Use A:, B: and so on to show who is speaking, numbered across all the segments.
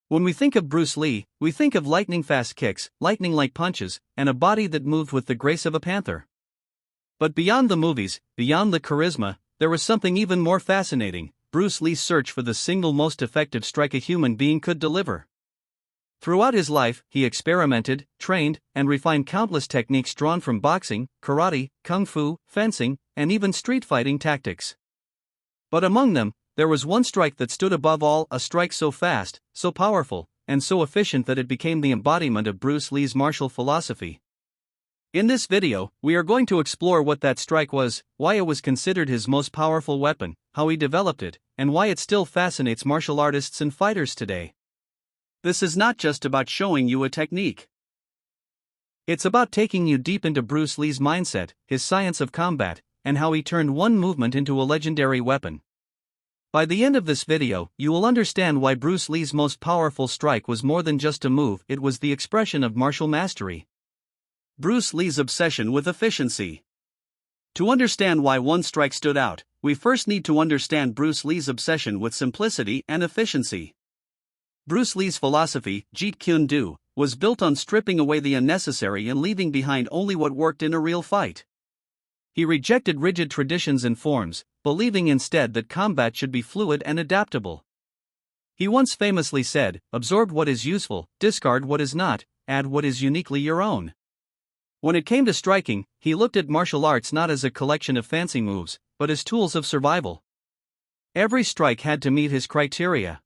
A: When we think of Bruce Lee, we think of lightning-fast kicks, lightning-like punches, and a body that moved with the grace of a panther. But beyond the movies, beyond the charisma, there was something even more fascinating: Bruce Lee's search for the single most effective strike a human being could deliver. Throughout his life, he experimented, trained, and refined countless techniques drawn from boxing, karate, kung fu, fencing, and even street fighting tactics. But among them, there was one strike that stood above all, a strike so fast, so powerful, and so efficient that it became the embodiment of Bruce Lee's martial philosophy. In this video, we are going to explore what that strike was, why it was considered his most powerful weapon, how he developed it, and why it still fascinates martial artists and fighters today. This is not just about showing you a technique. It's about taking you deep into Bruce Lee's mindset, his science of combat, and how he turned one movement into a legendary weapon. By the end of this video, you will understand why Bruce Lee's most powerful strike was more than just a move, it was the expression of martial mastery. Bruce Lee's obsession with efficiency. To understand why one strike stood out, we first need to understand Bruce Lee's obsession with simplicity and efficiency. Bruce Lee's philosophy, Jeet Kune Do, was built on stripping away the unnecessary and leaving behind only what worked in a real fight. He rejected rigid traditions and forms, believing instead that combat should be fluid and adaptable. He once famously said, "Absorb what is useful, discard what is not, add what is uniquely your own." When it came to striking, he looked at martial arts not as a collection of fancy moves, but as tools of survival. Every strike had to meet his criteria.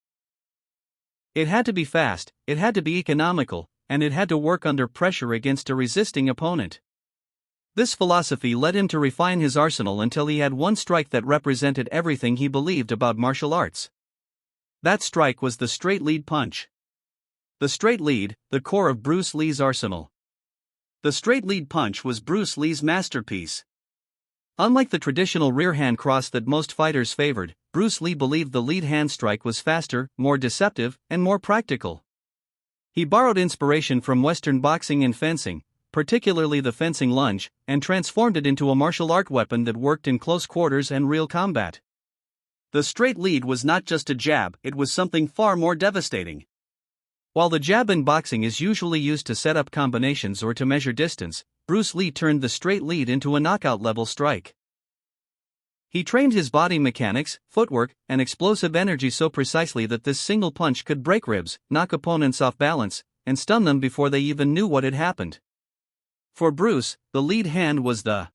A: It had to be fast, it had to be economical, and it had to work under pressure against a resisting opponent. This philosophy led him to refine his arsenal until he had one strike that represented everything he believed about martial arts. That strike was the straight lead punch. The straight lead, the core of Bruce Lee's arsenal. The straight lead punch was Bruce Lee's masterpiece. Unlike the traditional rear hand cross that most fighters favored, Bruce Lee believed the lead hand strike was faster, more deceptive, and more practical. He borrowed inspiration from Western boxing and fencing, particularly the fencing lunge, and transformed it into a martial art weapon that worked in close quarters and real combat. The straight lead was not just a jab, it was something far more devastating. While the jab in boxing is usually used to set up combinations or to measure distance, Bruce Lee turned the straight lead into a knockout-level strike. He trained his body mechanics, footwork, and explosive energy so precisely that this single punch could break ribs, knock opponents off balance, and stun them before they even knew what had happened. For Bruce, the lead hand was the